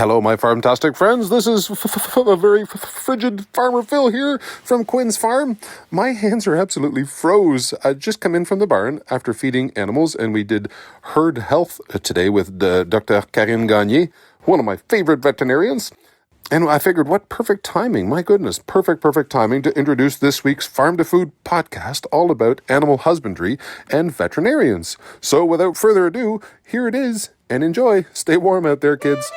Hello, my farmtastic friends. This is a very frigid Farmer Phil here from Quinn's Farm. My hands are absolutely froze. I just come in from the barn after feeding animals, and we did herd health today with Dr. Karine Gagné, one of my favorite veterinarians. And I figured, what perfect timing. My goodness, perfect timing to introduce this week's Farm to Food podcast all about animal husbandry and veterinarians. So without further ado, here it is, and enjoy. Stay warm out there, kids.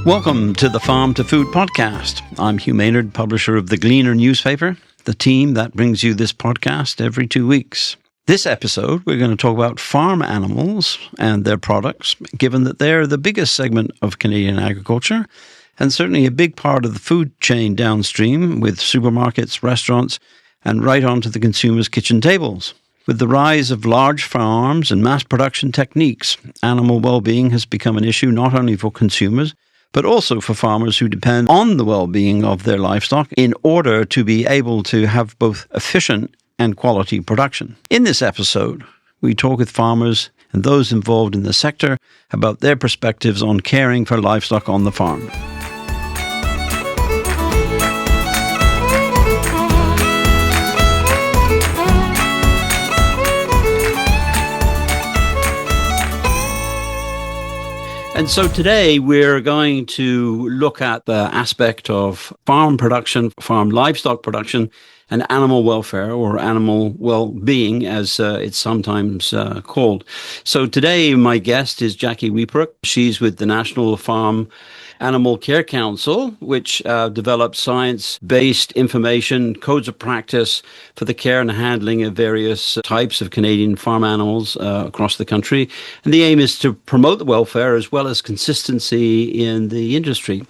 Welcome to the Farm to Food podcast. I'm Hugh Maynard, publisher of the Gleaner newspaper, the team that brings you this podcast every 2 weeks. This episode, we're going to talk about farm animals and their products, given that they're the biggest segment of Canadian agriculture and certainly a big part of the food chain downstream with supermarkets, restaurants, and right onto the consumer's kitchen tables. With the rise of large farms and mass production techniques, animal well-being has become an issue not only for consumers, but also for farmers who depend on the well-being of their livestock in order to be able to have both efficient and quality production. In this episode, we talk with farmers and those involved in the sector about their perspectives on caring for livestock on the farm. And so today we're going to look at the aspect of farm production, farm livestock production, and animal welfare, or animal well-being, as it's sometimes called. So today my guest is Jackie Wepruk. She's with the National Farm Animal Care Council, which develops science-based information, codes of practice for the care and handling of various types of Canadian farm animals across the country. And the aim is to promote the welfare as well as consistency in the industry.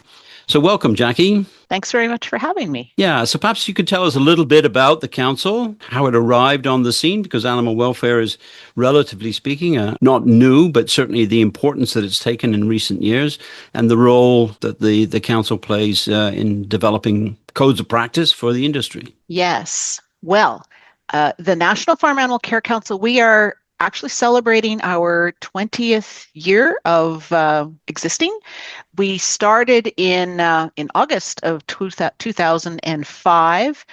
So welcome, Jackie. Thanks very much for having me. Yeah, so perhaps you could tell us a little bit about the council, how it arrived on the scene, because animal welfare is, relatively speaking, not new, but certainly the importance that it's taken in recent years, and the role that the council plays in developing codes of practice for the industry. Yes. Well, the National Farm Animal Care Council, we are actually celebrating our 20th year of existing. We started in August of 2005.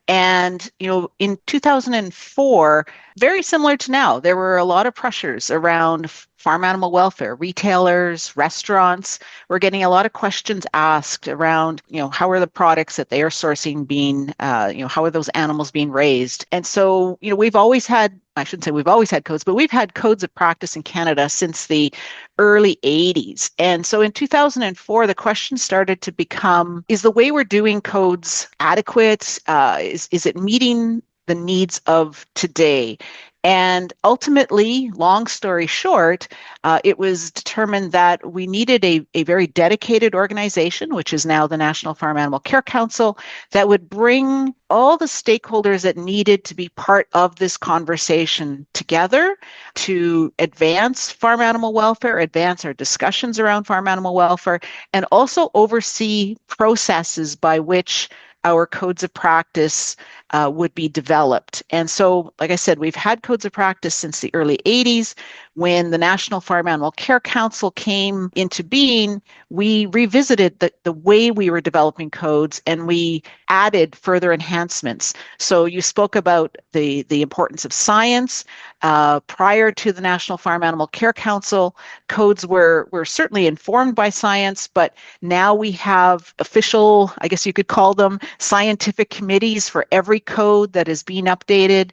And, in 2004, very similar to now, there were a lot of pressures around farm animal welfare. Retailers, restaurants were getting a lot of questions asked around, how are the products that they are sourcing being, how are those animals being raised? And so, we've always had, I shouldn't say we've always had codes, but we've had codes of practice in Canada since the early 80s. And so in 2004, the question started to become, is the way we're doing codes adequate? Is it meeting the needs of today? And ultimately, long story short, it was determined that we needed a very dedicated organization, which is now the National Farm Animal Care Council, that would bring all the stakeholders that needed to be part of this conversation together to advance farm animal welfare, advance our discussions around farm animal welfare, and also oversee processes by which our codes of practice would be developed. And so, like I said, we've had codes of practice since the early 80s. When the National Farm Animal Care Council came into being, we revisited the way we were developing codes, and we added further enhancements. So you spoke about the importance of science. Prior to the National Farm Animal Care Council, codes were certainly informed by science, but now we have official, I guess you could call them, scientific committees for every code that is being updated.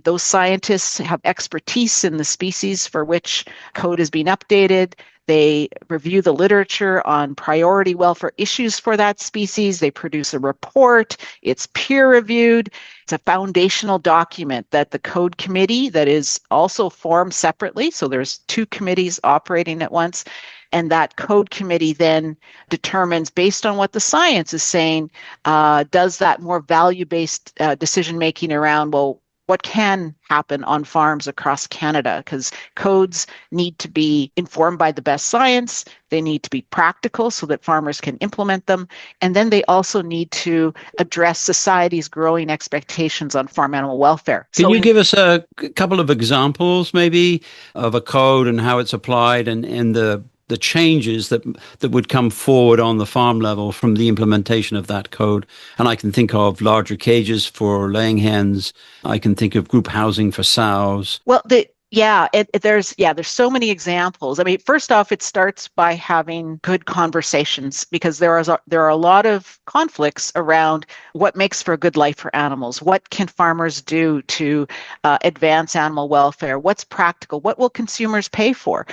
Those scientists have expertise in the species for which code is being updated. They review the literature on priority welfare issues for that species. They produce a report. It's peer-reviewed. It's a foundational document that the code committee, that is also formed separately, so there's two committees operating at once, and that code committee then determines, based on what the science is saying, does that more value-based decision-making around, well, what can happen on farms across Canada, because codes need to be informed by the best science. They need to be practical so that farmers can implement them. And then they also need to address society's growing expectations on farm animal welfare. Can you give us a couple of examples maybe of a code and how it's applied and the changes that would come forward on the farm level from the implementation of that code? And I can think of larger cages for laying hens. I can think of group housing for sows. Well, there's so many examples. I mean, first off, it starts by having good conversations, because there are a lot of conflicts around what makes for a good life for animals. What can farmers do to advance animal welfare? What's practical? What will consumers pay for?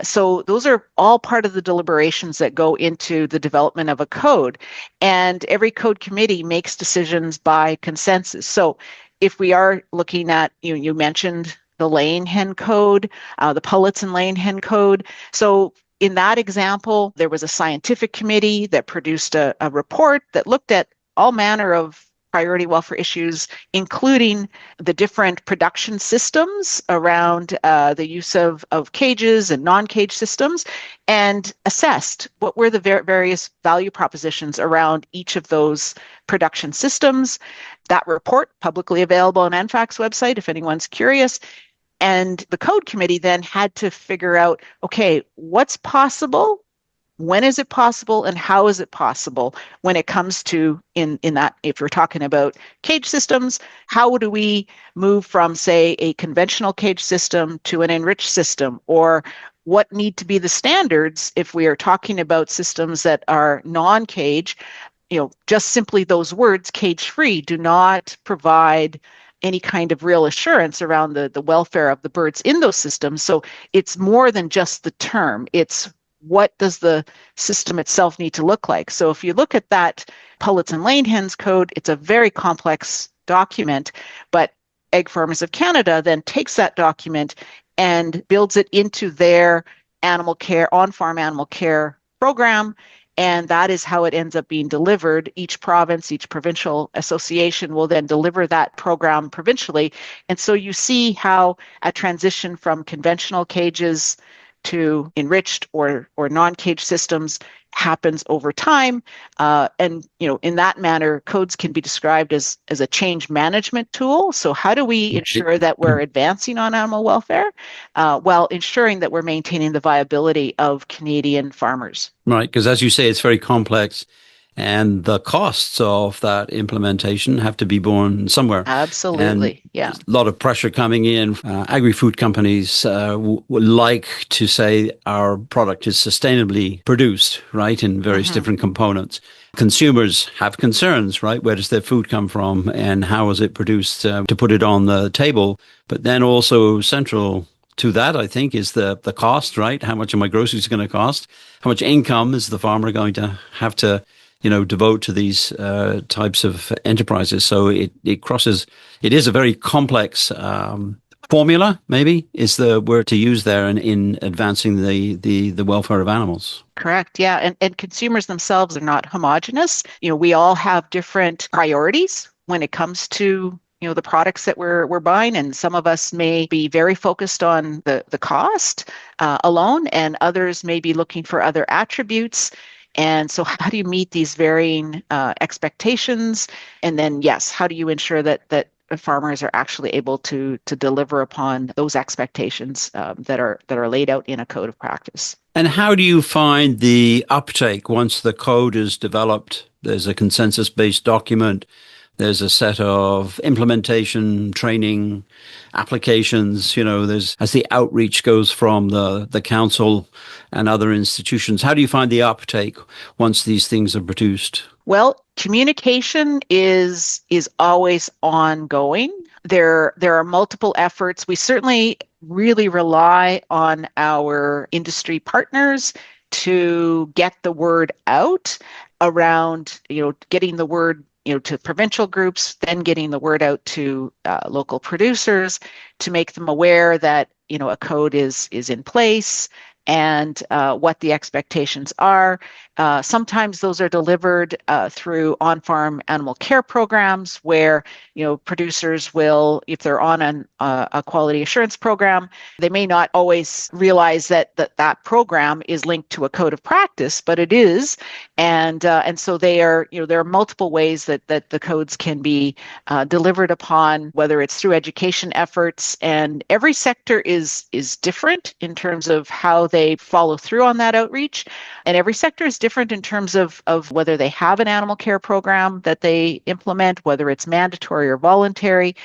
So those are all part of the deliberations that go into the development of a code. And every code committee makes decisions by consensus. So if we are looking at, you mentioned the laying hen code, the pullets and laying hen code. So in that example, there was a scientific committee that produced a report that looked at all manner of priority welfare issues, including the different production systems around the use of cages and non-cage systems, and assessed what were the various value propositions around each of those production systems. That report, publicly available on NFAC's website if anyone's curious. And the code committee then had to figure out, okay, what's possible? When is it possible, and how is it possible when it comes to, in that, if we're talking about cage systems, how do we move from, say, a conventional cage system to an enriched system? Or what need to be the standards if we are talking about systems that are non-cage? Just simply those words, cage-free, do not provide any kind of real assurance around the welfare of the birds in those systems. So it's more than just the term. It's what does the system itself need to look like? So if you look at that pullets and laying hens code, it's a very complex document, but Egg Farmers of Canada then takes that document and builds it into their animal care, on-farm animal care program. And that is how it ends up being delivered. Each province, each provincial association will then deliver that program provincially. And so you see how a transition from conventional cages to enriched or non-cage systems happens over time. And in that manner, codes can be described as a change management tool. So how do we ensure that we're advancing on animal welfare while ensuring that we're maintaining the viability of Canadian farmers? Right, because as you say, it's very complex. And the costs of that implementation have to be borne somewhere. Absolutely, yeah. A lot of pressure coming in. Agri-food companies would like to say our product is sustainably produced, right, in various different components. Consumers have concerns, right? Where does their food come from and how is it produced to put it on the table? But then also central to that, I think, is the cost, right? How much are my groceries going to cost? How much income is the farmer going to have to devote to these types of enterprises? So it is a very complex formula, maybe, is the word to use there in advancing the welfare of animals. Correct, yeah. And consumers themselves are not homogenous. We all have different priorities when it comes to the products that we're buying, and some of us may be very focused on the cost alone, and others may be looking for other attributes. And so how do you meet these varying expectations? And then, yes, how do you ensure that farmers are actually able to deliver upon those expectations that are laid out in a code of practice? And how do you find the uptake once the code is developed? There's a consensus-based document. There's a set of implementation, training, applications, there's, as the outreach goes from the council and other institutions. How do you find the uptake once these things are produced? Well, communication is always ongoing. There are multiple efforts. We certainly really rely on our industry partners to get the word out around, getting the word to provincial groups, then getting the word out to local producers to make them aware that, a code is in place and what the expectations are. Sometimes those are delivered through on-farm animal care programs where, producers will, if they're on a quality assurance program, they may not always realize that program is linked to a code of practice, but it is. And so there are multiple ways that the codes can be delivered upon, whether it's through education efforts, and every sector is different in terms of how they follow through on that outreach. And every sector is different in terms of whether they have an animal care program that they implement, whether it's mandatory or voluntary.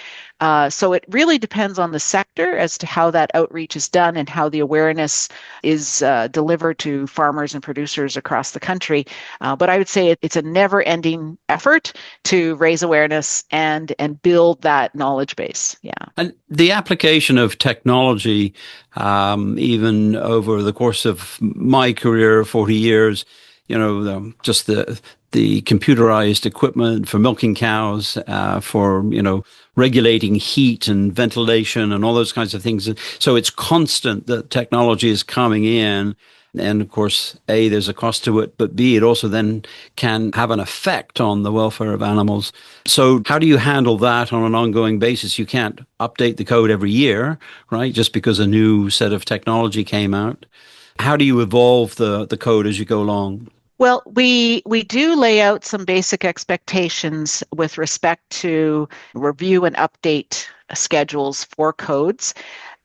So it really depends on the sector as to how that outreach is done and how the awareness is delivered to farmers and producers across the country. But I would say it's a never-ending effort to raise awareness and build that knowledge base. Yeah. And the application of technology, even over the course of my career, 40 years, just the computerized equipment for milking cows, for, regulating heat and ventilation and all those kinds of things. So it's constant that technology is coming in. And of course, A, there's a cost to it, but B, it also then can have an effect on the welfare of animals. So how do you handle that on an ongoing basis? You can't update the code every year, right? Just because a new set of technology came out. How do you evolve the code as you go along? Well, we do lay out some basic expectations with respect to review and update schedules for codes.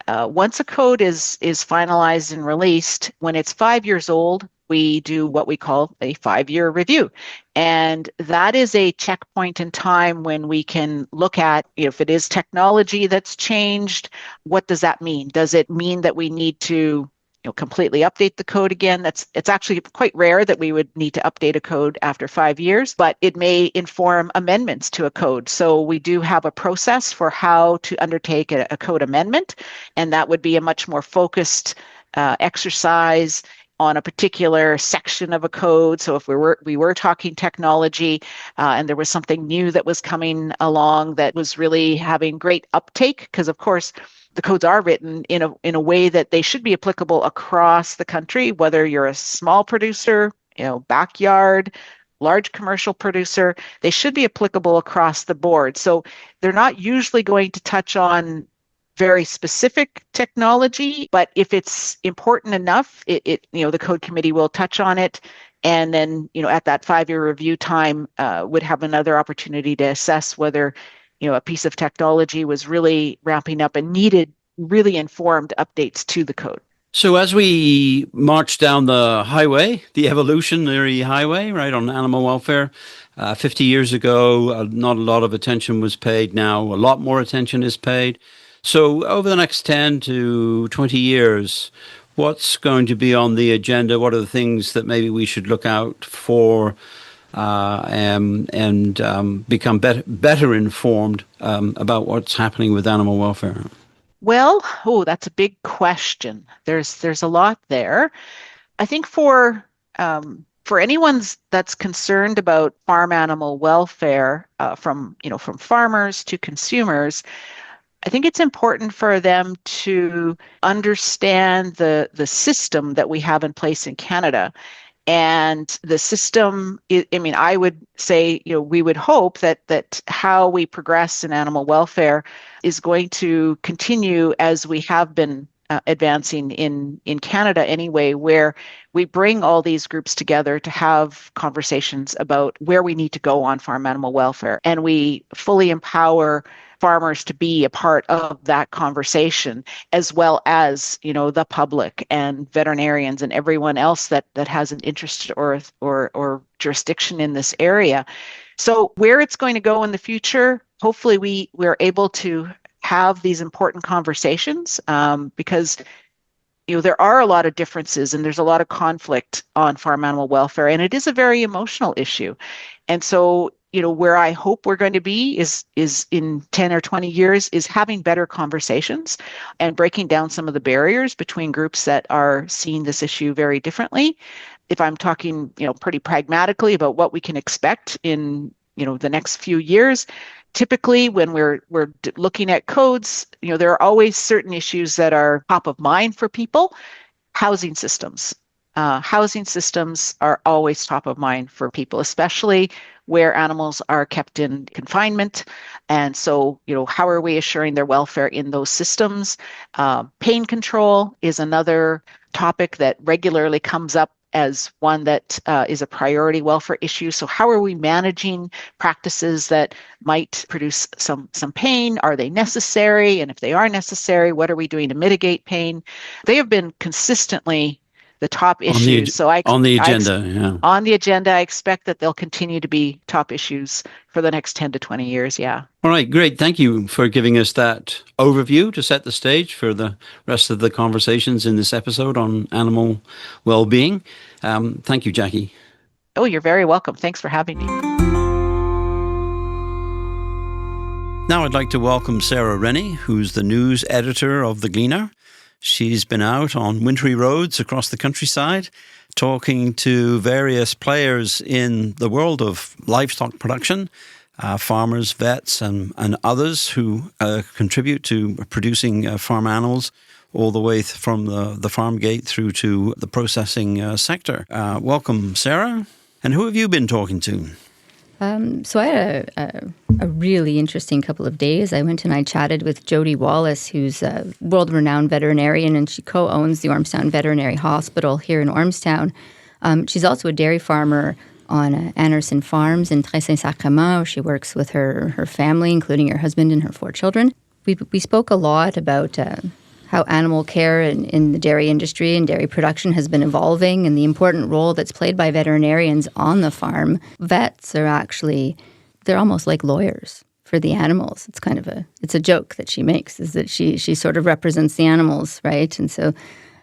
Once a code is finalized and released, when it's 5 years old, we do what we call a 5-year review. And that is a checkpoint in time when we can look at, if it is technology that's changed, what does that mean? Does it mean that we need to completely update the code again? It's actually quite rare that we would need to update a code after 5 years, but it may inform amendments to a code. So we do have a process for how to undertake a code amendment, and that would be a much more focused exercise on a particular section of a code. So if we were talking technology and there was something new that was coming along that was really having great uptake, because of course the codes are written in a way that they should be applicable across the country, whether you're a small producer, backyard, large commercial producer, they should be applicable across the board. So they're not usually going to touch on very specific technology, but if it's important enough, the code committee will touch on it. And then, at that 5-year review time, would have another opportunity to assess whether a piece of technology was really ramping up and needed really informed updates to the code. So as we march down the highway, the evolutionary highway, right, on animal welfare, 50 years ago, not a lot of attention was paid. Now a lot more attention is paid. So over the next 10 to 20 years, what's going to be on the agenda? What are the things that maybe we should look out for and become better informed about what's happening with animal welfare? Well, that's a big question. There's a lot there. I think for anyone that's concerned about farm animal welfare, from farmers to consumers, I think it's important for them to understand the system that we have in place in Canada. And the system, I would say, we would hope that how we progress in animal welfare is going to continue as we have been advancing in Canada anyway, where we bring all these groups together to have conversations about where we need to go on farm animal welfare. And we fully empower farmers to be a part of that conversation, as well as, the public and veterinarians and everyone else that has an interest or jurisdiction in this area. So where it's going to go in the future, hopefully we're able to have these important conversations, because there are a lot of differences and there's a lot of conflict on farm animal welfare, and it is a very emotional issue. And so where I hope we're going to be is in 10 or 20 years is having better conversations and breaking down some of the barriers between groups that are seeing this issue very differently. If I'm talking, pretty pragmatically about what we can expect in, the next few years, typically when we're looking at codes, there are always certain issues that are top of mind for people. Housing systems. housing systems are always top of mind for people, especially where animals are kept in confinement. And so, how are we assuring their welfare in those systems? Pain control is another topic that regularly comes up as one that is a priority welfare issue. So how are we managing practices that might produce some pain? Are they necessary? And if they are necessary, what are we doing to mitigate pain? They have been consistently the top issues. On the agenda, on the agenda, I expect that they'll continue to be top issues for the next 10 to 20 years. Yeah. All right, great. Thank you for giving us that overview to set the stage for the rest of the conversations in this episode on animal well-being. Thank you, Jackie. Oh, you're very welcome. Thanks for having me. Now I'd like to welcome Sarah Rennie, who's the news editor of The Gleaner. She's been out on wintry roads across the countryside, talking to various players in the world of livestock production, farmers, vets, and others who contribute to producing farm animals all the way from the farm gate through to the processing sector. Welcome, Sarah. And who have you been talking to? So I had a really interesting couple of days. I went and I chatted with Jodi Wallace, who's a world-renowned veterinarian, and she co-owns the Ormstown Veterinary Hospital here in Ormstown. She's also a dairy farmer on Anderson Farms in Très-Saint-Sacrement, where she works with her family, including her husband and her 4 children. We spoke a lot about how animal care in the dairy industry and dairy production has been evolving and the important role that's played by veterinarians on the farm. Vets are actually, they're almost like lawyers for the animals. It's kind of it's a joke that she makes, is that she sort of represents the animals, right? And so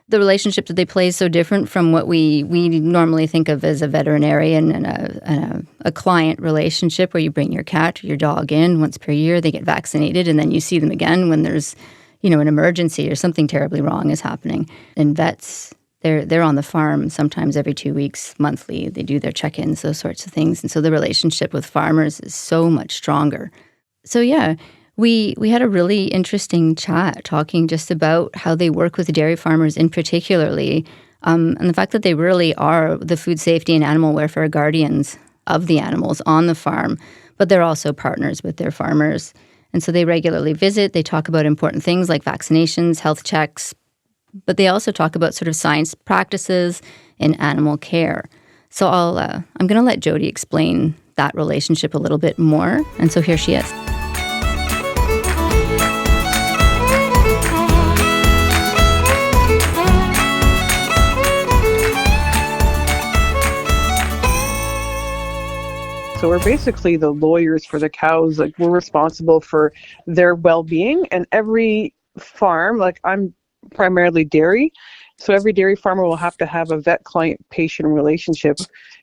the relationship that they play is so different from what we normally think of as a veterinarian and a client relationship, where you bring your cat or your dog in once per year, they get vaccinated, and then you see them again when there's an emergency or something terribly wrong is happening. And vets, they're on the farm sometimes every 2 weeks, monthly. They do their check-ins, those sorts of things. And so the relationship with farmers is so much stronger. So yeah, we had a really interesting chat talking just about how they work with dairy farmers in particularly, and the fact that they really are the food safety and animal welfare guardians of the animals on the farm, but they're also partners with their farmers. And so they regularly visit, they talk about important things like vaccinations, health checks, but they also talk about sort of science practices in animal care. So I'm going to let Jodi explain that relationship a little bit more. And so here she is. So we're basically the lawyers for the cows. Like, we're responsible for their well-being, and every farm, like I'm primarily dairy, so every dairy farmer will have to have a vet-client-patient relationship.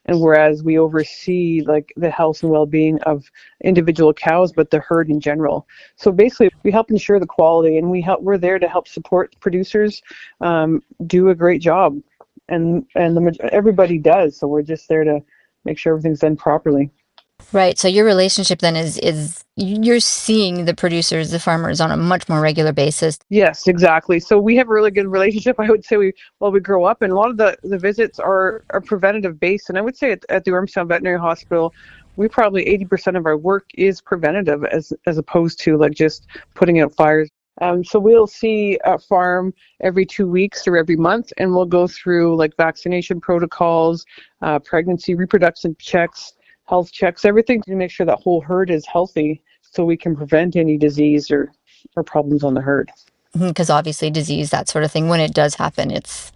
And whereas we oversee like the health and well-being of individual cows, but the herd in general. So basically, we help ensure the quality, and we're there to help support producers do a great job, and everybody does. So we're just there to make sure everything's done properly. Right. So your relationship then is you're seeing the producers, the farmers on a much more regular basis. Yes, exactly. So we have a really good relationship. I would say we grow up, and a lot of the visits are preventative based. And I would say at the Ormstown Veterinary Hospital, we probably 80% of our work is preventative as opposed to like just putting out fires. So we'll see a farm every 2 weeks or every month, and we'll go through like vaccination protocols, pregnancy, reproduction checks, health checks, everything to make sure that whole herd is healthy so we can prevent any disease or problems on the herd. Because obviously disease, that sort of thing, when it does happen, it's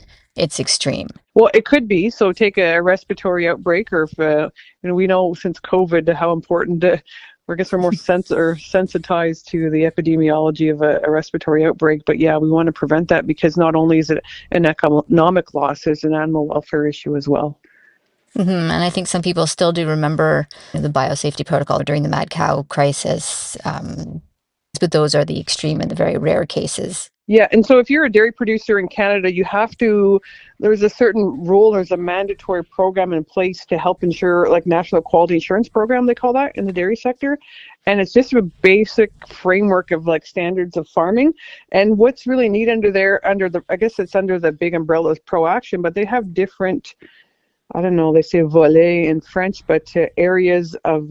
extreme. Well, it could be. So take a respiratory outbreak, or if, we know since COVID how important, I guess we're more sensitized to the epidemiology of a respiratory outbreak. But yeah, we want to prevent that, because not only is it an economic loss, there's an animal welfare issue as well. Mm-hmm. And I think some people still do remember the biosafety protocol during the mad cow crisis, but those are the extreme and the very rare cases. Yeah, and so if you're a dairy producer in Canada, there's a certain rule, there's a mandatory program in place to help ensure, like National Quality Assurance Program, they call that in the dairy sector. And it's just a basic framework of like standards of farming. And what's really neat I guess it's under the big umbrella of ProAction, but they have different, I don't know, they say volets in French, but areas of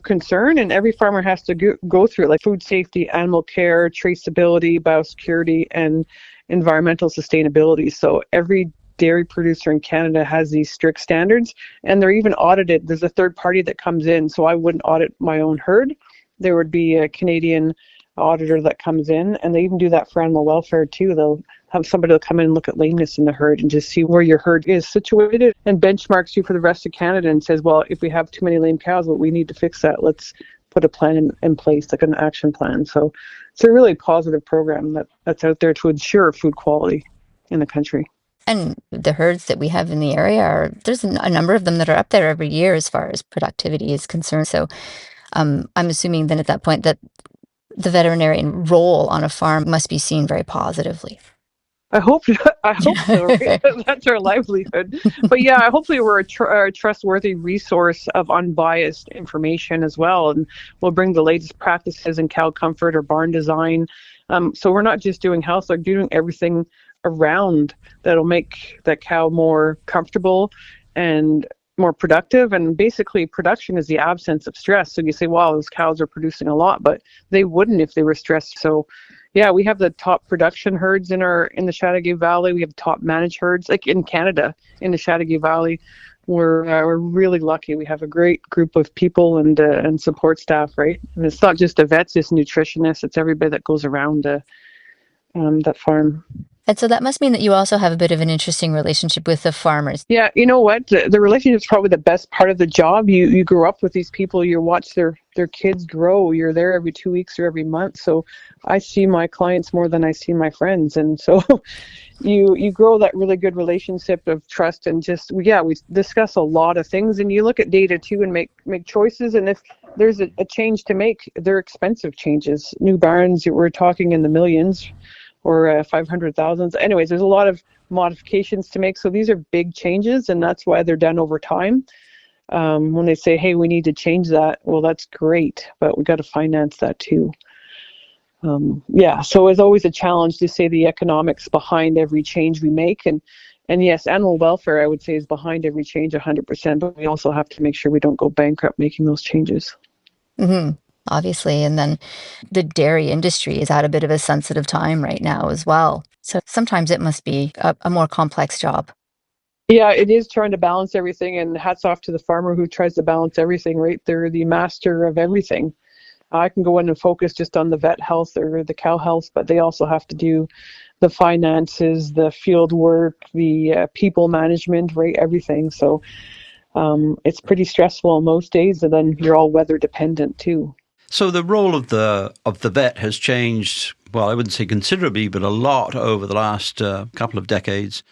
concern, and every farmer has to go through it, like food safety, animal care, traceability, biosecurity, and environmental sustainability. So every dairy producer in Canada has these strict standards, and they're even audited. There's a third party that comes in, so I wouldn't audit my own herd. There would be a Canadian auditor that comes in, and they even do that for animal welfare too. They'll have somebody to come in and look at lameness in the herd and just see where your herd is situated, and benchmarks you for the rest of Canada and says, well, if we have too many lame cows, well, we need to fix that. Let's put a plan in place, like an action plan. So it's a really positive program that's out there to ensure food quality in the country. And the herds that we have in the area there's a number of them that are up there every year as far as productivity is concerned. So I'm assuming then at that point that the veterinarian role on a farm must be seen very positively. I hope so, right? That's our livelihood. But yeah, hopefully we're a trustworthy resource of unbiased information as well. And we'll bring the latest practices in cow comfort or barn design. So we're not just doing health, we're doing everything around that'll make that cow more comfortable and more productive. And basically production is the absence of stress. So you say, wow, those cows are producing a lot, but they wouldn't if they were stressed. So yeah, we have the top production herds in the Chateauguay Valley. We have top managed herds, like in Canada, in the Chateauguay Valley. We're really lucky. We have a great group of people and support staff, right? And it's not just the vets, it's nutritionists, it's everybody that goes around that farm. And so that must mean that you also have a bit of an interesting relationship with the farmers. Yeah, you know what? The relationship is probably the best part of the job. You grow up with these people. You watch their kids grow. You're there every 2 weeks or every month. So I see my clients more than I see my friends. And so you grow that really good relationship of trust, and just, we discuss a lot of things, and you look at data too and make choices. And if there's a change to make, they're expensive changes. New barns, we're talking in the millions or 500,000. Anyways, there's a lot of modifications to make. So these are big changes, and that's why they're done over time. When they say, hey, we need to change that, well, that's great, but we got to finance that too. So it's always a challenge to say the economics behind every change we make. And yes, animal welfare, I would say, is behind every change 100%, but we also have to make sure we don't go bankrupt making those changes. Mm-hmm. Obviously. And then the dairy industry is at a bit of a sensitive time right now as well. So sometimes it must be a more complex job. Yeah, it is trying to balance everything, and hats off to the farmer who tries to balance everything, right? They're the master of everything. I can go in and focus just on the vet health or the cow health, but they also have to do the finances, the field work, the people management, right? Everything. So it's pretty stressful most days, and then you're all weather dependent too. So the role of the vet has changed, well, I wouldn't say considerably, but a lot over the last couple of decades,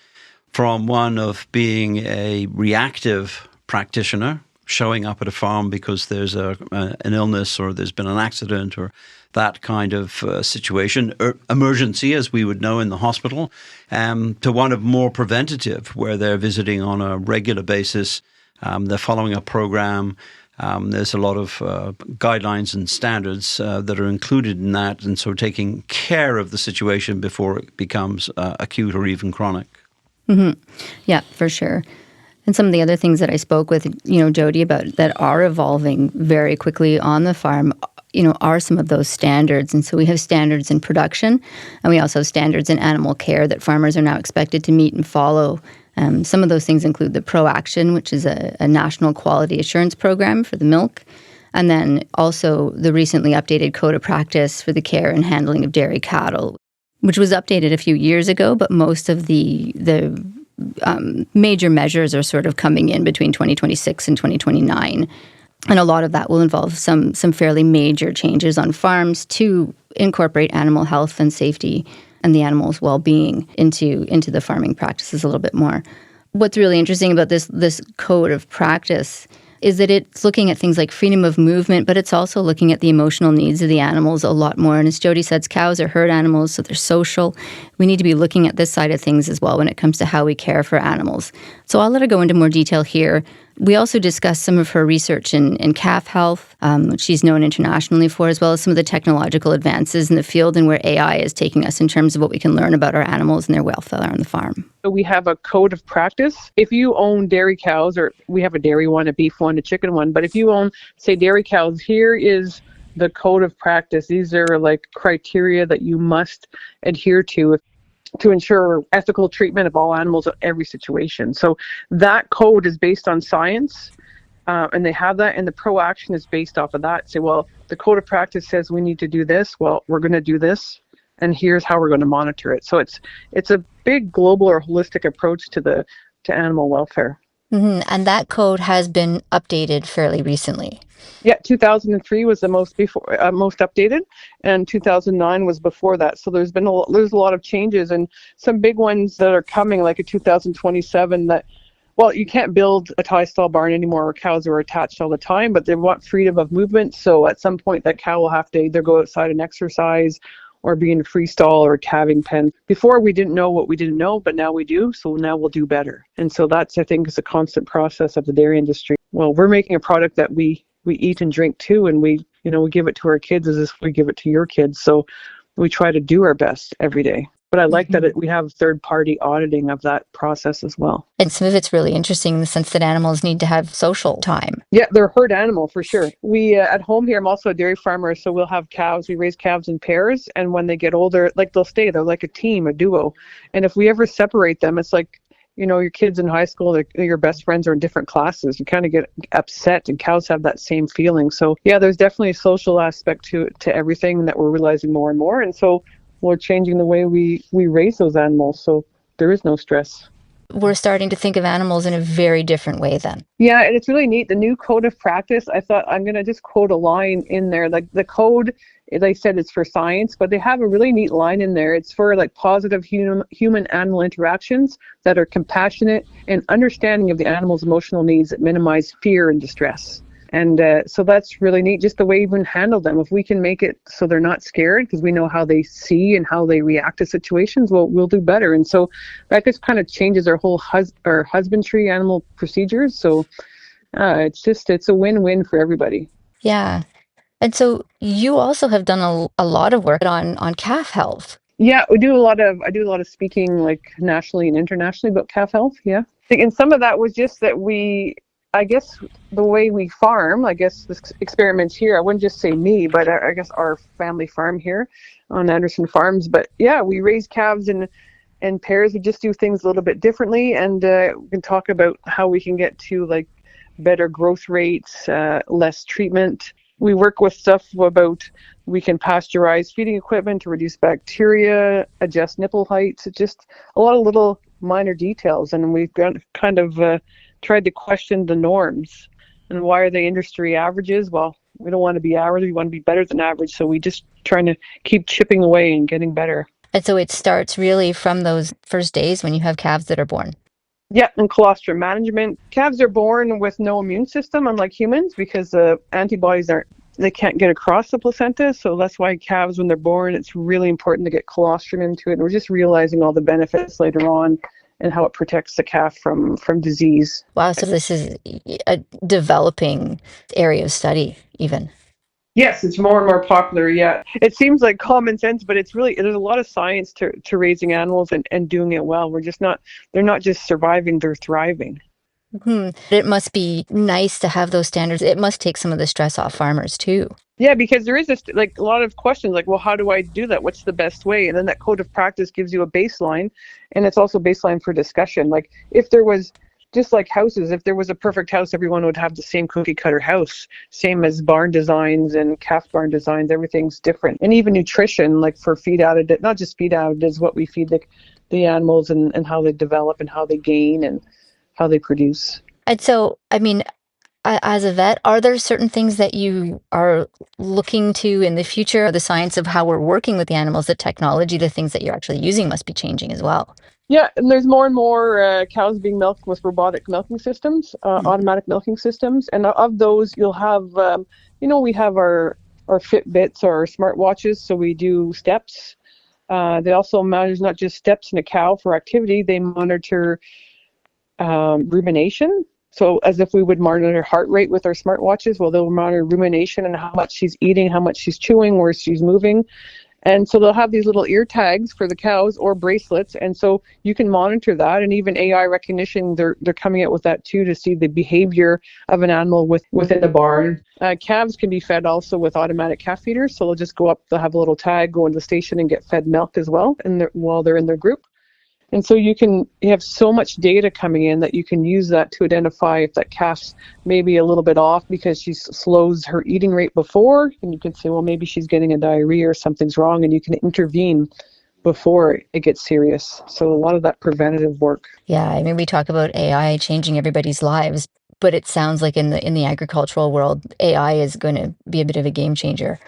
from one of being a reactive practitioner, showing up at a farm because there's an illness or there's been an accident or that kind of situation, or emergency, as we would know in the hospital, to one of more preventative, where they're visiting on a regular basis, they're following a program. There's a lot of guidelines and standards that are included in that, and so taking care of the situation before it becomes acute or even chronic. Mm-hmm. Yeah, for sure. And some of the other things that I spoke with, Jodi, about that are evolving very quickly on the farm, are some of those standards. And so we have standards in production, and we also have standards in animal care that farmers are now expected to meet and follow. Some of those things include the ProAction, which is a national quality assurance program for the milk, and then also the recently updated Code of Practice for the care and handling of dairy cattle, which was updated a few years ago, but most of the major measures are sort of coming in between 2026 and 2029. And a lot of that will involve some fairly major changes on farms to incorporate animal health and safety and the animal's well-being into the farming practices a little bit more. What's really interesting about this code of practice is that it's looking at things like freedom of movement, but it's also looking at the emotional needs of the animals a lot more. And as Jodi says, cows are herd animals, so they're social. We need to be looking at this side of things as well when it comes to how we care for animals. So I'll let her go into more detail here. We also discussed some of her research in calf health, which she's known internationally for, as well as some of the technological advances in the field and where AI is taking us in terms of what we can learn about our animals and their welfare on the farm. So we have a code of practice. If you own dairy cows, or we have a dairy one, a beef one, a chicken one, but if you own, say, dairy cows, here is the code of practice. These are like criteria that you must adhere to ensure ethical treatment of all animals in every situation. So that code is based on science, and they have that, and the pro-action is based off of that. Say, well, the code of practice says we need to do this. Well, we're going to do this, and here's how we're going to monitor it. So it's a big global or holistic approach to animal welfare. Mm-hmm. And that code has been updated fairly recently. Yeah, 2003 was the most updated, and 2009 was before that. So there's a lot of changes, and some big ones that are coming, like a 2027 that, well, you can't build a tie stall barn anymore where cows are attached all the time, but they want freedom of movement. So at some point that cow will have to either go outside and exercise or be in a free stall or a calving pen. Before, we didn't know what we didn't know, but now we do. So now we'll do better. And so that's, I think, is a constant process of the dairy industry. Well, we're making a product that we eat and drink too, and we give it to our kids as if we give it to your kids. So we try to do our best every day. But I like that we have third-party auditing of that process as well. And some of it's really interesting in the sense that animals need to have social time. Yeah, they're a herd animal for sure. We, at home here, I'm also a dairy farmer, so we'll have calves. We raise calves in pairs, and when they get older, like they're like a team, a duo. And if we ever separate them, it's like, your kids in high school, your best friends are in different classes. You kind of get upset, and cows have that same feeling. So yeah, there's definitely a social aspect to everything that we're realizing more and more. And so we're changing the way we raise those animals, so there is no stress. We're starting to think of animals in a very different way then. Yeah, and it's really neat. The new code of practice, I thought I'm going to just quote a line in there. Like the code, they said it's for science, but they have a really neat line in there. It's for like positive human-animal interactions that are compassionate and understanding of the animal's emotional needs that minimize fear and distress. And so that's really neat, just the way we even handle them. If we can make it so they're not scared because we know how they see and how they react to situations, well, we'll do better. And so that just kind of changes our whole our husbandry animal procedures. So it's a win-win for everybody. Yeah. And so you also have done a lot of work on calf health. Yeah, I do a lot of speaking, like nationally and internationally, about calf health. Yeah. And some of that was just that I guess the way we farm, I guess this experiments here, I wouldn't just say me, but I guess our family farm here on Anderson Farms. But yeah, we raise calves in pairs. We just do things a little bit differently. And we can talk about how we can get to like better growth rates, less treatment. We work with stuff about we can pasteurize feeding equipment to reduce bacteria, adjust nipple heights. It's just a lot of little minor details. And we've got kind of tried to question the norms. And why are they industry averages? Well, we don't want to be average. We want to be better than average. So we just trying to keep chipping away and getting better. And so it starts really from those first days when you have calves that are born. Yeah, and colostrum management. Calves are born with no immune system, unlike humans, because antibodies they can't get across the placenta. So that's why calves, when they're born, it's really important to get colostrum into it. And we're just realizing all the benefits later on and how it protects the calf from disease. Wow, so this is a developing area of study even. Yes, it's more and more popular, yeah. It seems like common sense, but there's a lot of science to raising animals and doing it well. They're not just surviving, they're thriving. Mm-hmm. It must be nice to have those standards. It must take some of the stress off farmers too. Yeah, because there is a lot of questions like, well, how do I do that? What's the best way? And then that code of practice gives you a baseline, and it's also baseline for discussion. Like if there was, just like houses, if there was a perfect house, everyone would have the same cookie cutter house, same as barn designs and calf barn designs, everything's different. And even nutrition, like for feed additive, not just feed additives, what we feed the animals and how they develop and how they gain and how they produce. And so, I mean, as a vet, are there certain things that you are looking to in the future? The science of how we're working with the animals, the technology, the things that you're actually using must be changing as well. Yeah, and there's more and more cows being milked with robotic milking systems, automatic milking systems. And of those, you'll have, we have our Fitbits, our smartwatches, so we do steps. They also monitor not just steps in a cow for activity, they monitor rumination. So as if we would monitor heart rate with our smartwatches, well, they'll monitor rumination and how much she's eating, how much she's chewing, where she's moving. And so they'll have these little ear tags for the cows or bracelets. And so you can monitor that. And even AI recognition, they're coming out with that too, to see the behavior of an animal within the barn. Calves can be fed also with automatic calf feeders. So they'll just go up, they'll have a little tag, go into the station and get fed milk as well while they're in their group. And so you have so much data coming in that you can use that to identify if that calf's maybe a little bit off because she slows her eating rate before, and you can say, well, maybe she's getting a diarrhea or something's wrong, and you can intervene before it gets serious. So a lot of that preventative work. Yeah, I mean, we talk about AI changing everybody's lives, but it sounds like in the agricultural world, AI is going to be a bit of a game changer.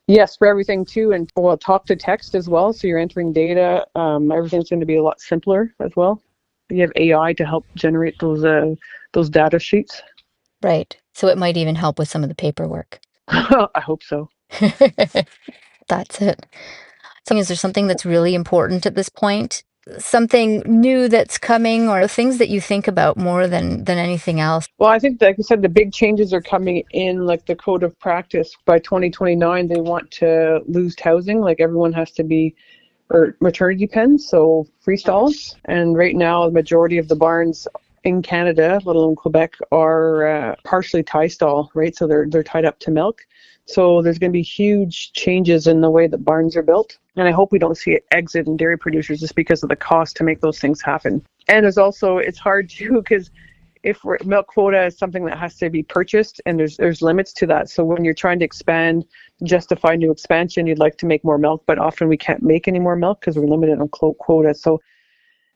Yes, for everything too, and talk to text as well. So you're entering data. Everything's going to be a lot simpler as well. You have AI to help generate those data sheets. Right. So it might even help with some of the paperwork. I hope so. That's it. So is there something that's really important at this point? Something new that's coming, or things that you think about more than anything else? Well, I think, like I said, the big changes are coming in, like the code of practice. By 2029, they want to lose housing, like everyone has to be, or maternity pens, so free stalls. And right now, the majority of the barns in Canada, let alone Quebec, are partially tie stall, right? So they're tied up to milk. So there's going to be huge changes in the way that barns are built. And I hope we don't see it exit in dairy producers just because of the cost to make those things happen. And there's also, it's hard too, because if milk quota is something that has to be purchased, and there's limits to that. So when you're trying to expand, justify new expansion, you'd like to make more milk, but often we can't make any more milk because we're limited on quota. So,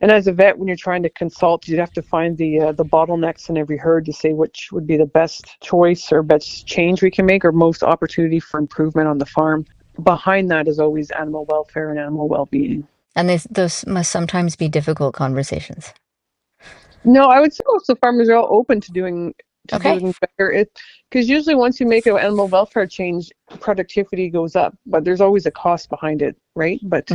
and as a vet, when you're trying to consult, you'd have to find the bottlenecks in every herd to say which would be the best choice or best change we can make or most opportunity for improvement on the farm. Behind that is always animal welfare and animal well-being. And those must sometimes be difficult conversations. No, I would say most of the farmers are all open to doing better. Because usually once you make an animal welfare change, productivity goes up, but there's always a cost behind it, right? But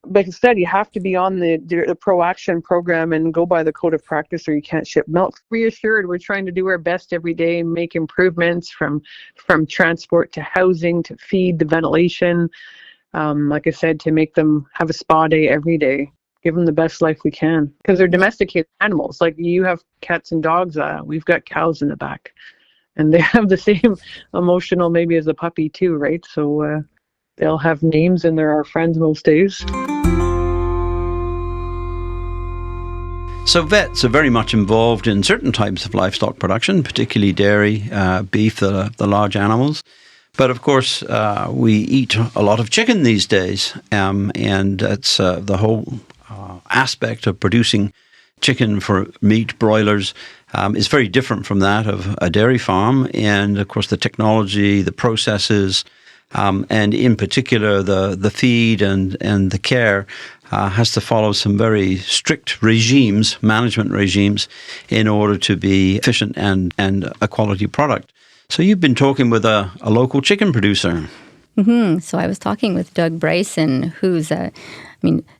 like I said, you have to be on the pro-action program and go by the code of practice or you can't ship milk. Reassured, we're trying to do our best every day, make improvements from transport to housing to feed to ventilation. Like I said, to make them have a spa day every day. Give them the best life we can because they're domesticated animals. Like you have cats and dogs, we've got cows in the back, and they have the same emotional maybe as a puppy too, right? So they'll have names and they're our friends most days. So vets are very much involved in certain types of livestock production, particularly dairy, beef, the large animals. But of course, we eat a lot of chicken these days, and it's the whole aspect of producing chicken for meat, broilers, is very different from that of a dairy farm. And of course, the technology, the processes, and in particular, the feed and the care has to follow some very strict regimes, management regimes, in order to be efficient and a quality product. So you've been talking with a local chicken producer. Mm-hmm. So I was talking with Doug Bryson, who's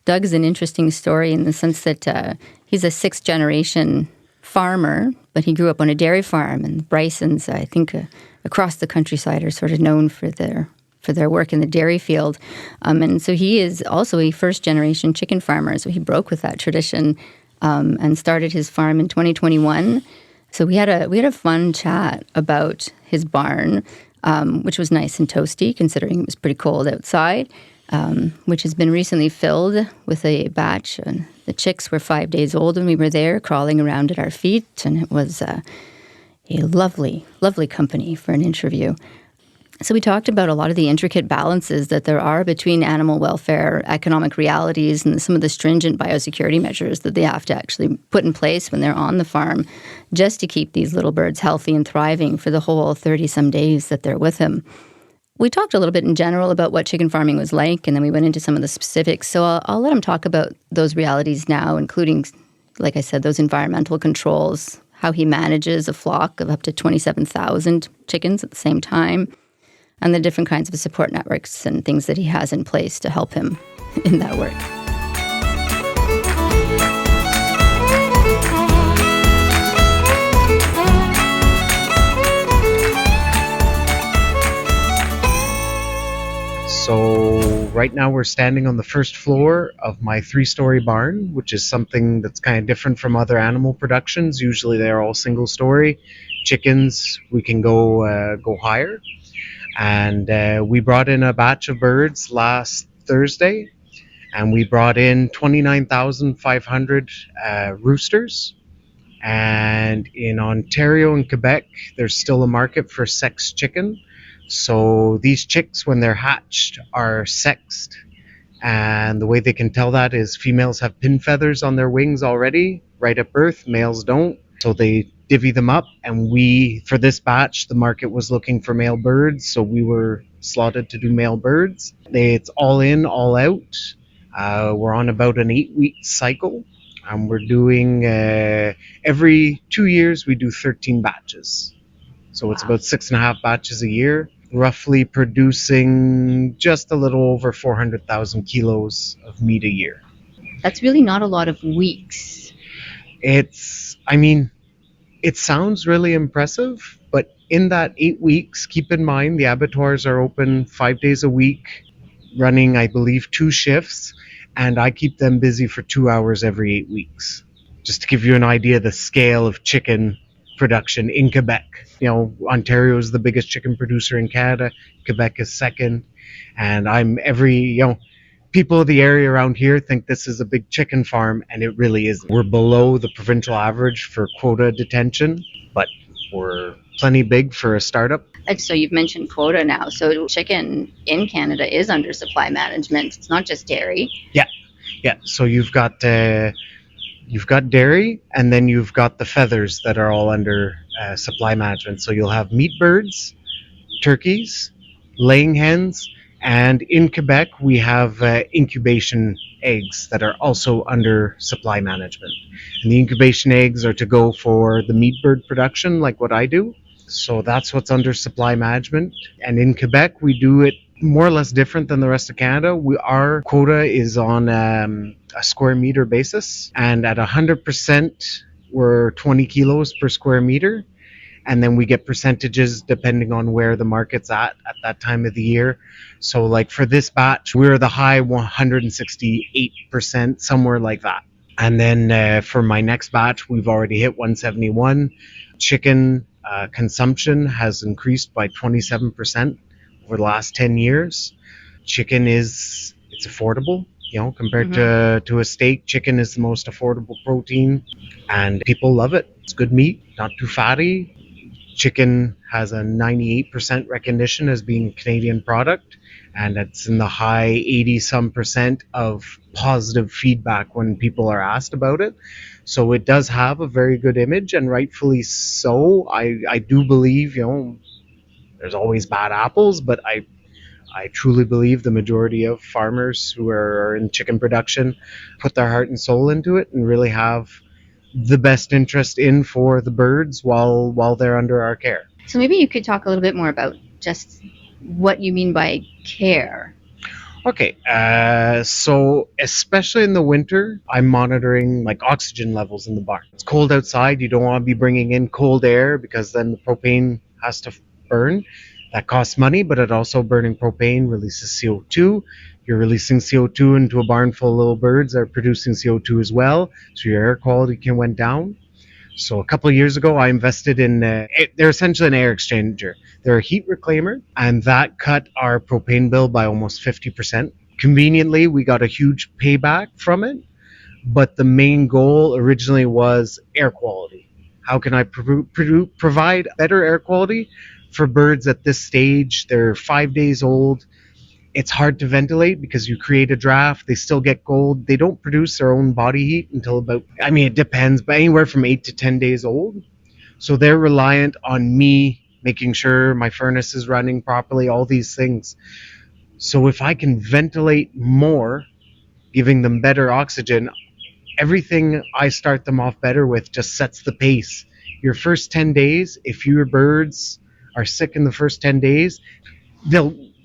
Doug's an interesting story in the sense that he's a sixth-generation farmer, but he grew up on a dairy farm. And Bryson's, I think, across the countryside are sort of known for their work in the dairy field. And so he is also a first-generation chicken farmer. So he broke with that tradition and started his farm in 2021. So we had a fun chat about his barn, which was nice and toasty, considering it was pretty cold outside, which has been recently filled with a batch. And the chicks were 5 days old when we were there, crawling around at our feet, and it was a lovely, lovely company for an interview. So we talked about a lot of the intricate balances that there are between animal welfare, economic realities, and some of the stringent biosecurity measures that they have to actually put in place when they're on the farm just to keep these little birds healthy and thriving for the whole 30-some days that they're with him. We talked a little bit in general about what chicken farming was like, and then we went into some of the specifics. So I'll let him talk about those realities now, including, like I said, those environmental controls, how he manages a flock of up to 27,000 chickens at the same time, and the different kinds of support networks and things that he has in place to help him in that work. So right now we're standing on the first floor of my 3-story barn, which is something that's kind of different from other animal productions. Usually they're all single story. Chickens, we can go higher. And we brought in a batch of birds last Thursday, and we brought in 29,500 roosters. And in Ontario and Quebec, there's still a market for sex chicken. So these chicks, when they're hatched, are sexed. And the way they can tell that is females have pin feathers on their wings already, right at birth. Males don't. So they divvy them up. And for this batch, the market was looking for male birds. So we were slotted to do male birds. It's all in, all out. We're on about an 8-week cycle. And we're doing, every 2 years, we do 13 batches. So it's about 6.5 batches a year, roughly producing just a little over 400,000 kilos of meat a year. That's really not a lot of weeks. It sounds really impressive, but in that 8 weeks, keep in mind the abattoirs are open 5 days a week, running, I believe, 2 shifts, and I keep them busy for 2 hours every 8 weeks. Just to give you an idea of the scale of chicken production in Quebec. Ontario is the biggest chicken producer in Canada. Quebec is second. And people of the area around here think this is a big chicken farm, and it really isn't. We're below the provincial average for quota detention, but we're plenty big for a startup. So you've mentioned quota now. So chicken in Canada is under supply management. It's not just dairy. Yeah. So you've got dairy, and then you've got the feathers that are all under supply management. So you'll have meat birds, turkeys, laying hens, and in Quebec we have incubation eggs that are also under supply management. And the incubation eggs are to go for the meat bird production, like what I do. So that's what's under supply management. And in Quebec, we do it more or less different than the rest of Canada. Our quota is on a square meter basis, and at 100%, we're 20 kilos per square meter. And then we get percentages depending on where the market's at that time of the year. So like for this batch, we're the high 168%, somewhere like that. And then for my next batch, we've already hit 171. Chicken consumption has increased by 27% over the last 10 years. Chicken it's affordable, compared to a steak. Chicken is the most affordable protein, and people love it. It's good meat, not too fatty. Chicken has a 98% recognition as being a Canadian product, and it's in the high 80-some% of positive feedback when people are asked about it. So it does have a very good image, and rightfully so. I do believe, there's always bad apples, but I truly believe the majority of farmers who are in chicken production put their heart and soul into it and really have the best interest in for the birds while they're under our care. So maybe you could talk a little bit more about just what you mean by care. Okay, so especially in the winter, I'm monitoring like oxygen levels in the barn. It's cold outside. You don't want to be bringing in cold air because then the propane has to burn. That costs money, but it also, burning propane releases CO2. You're releasing CO2 into a barn full of little birds that are producing CO2 as well, so your air quality went down. So a couple of years ago, I invested in, they're essentially an air exchanger. They're a heat reclaimer, and that cut our propane bill by almost 50%. Conveniently, we got a huge payback from it, but the main goal originally was air quality. How can I provide better air quality for birds at this stage? They're 5 days old. It's hard to ventilate because you create a draft. They still get cold. They don't produce their own body heat until it depends, but anywhere from 8 to 10 days old. So they're reliant on me making sure my furnace is running properly, all these things. So if I can ventilate more, giving them better oxygen, everything I start them off better with just sets the pace. Your first 10 days, if your birds are sick in the first 10 days,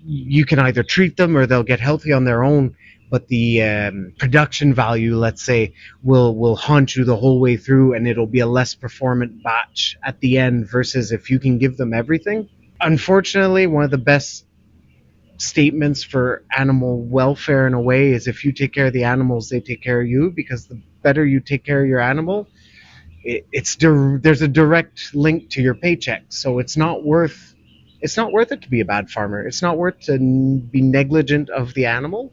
you can either treat them or they'll get healthy on their own, but the production value, let's say, will haunt you the whole way through, and it'll be a less performant batch at the end versus if you can give them everything. Unfortunately, one of the best statements for animal welfare in a way is if you take care of the animals, they take care of you, because the better you take care of your animal, there's a direct link to your paycheck. So it's not worth it to be a bad farmer. It's not worth to be negligent of the animal.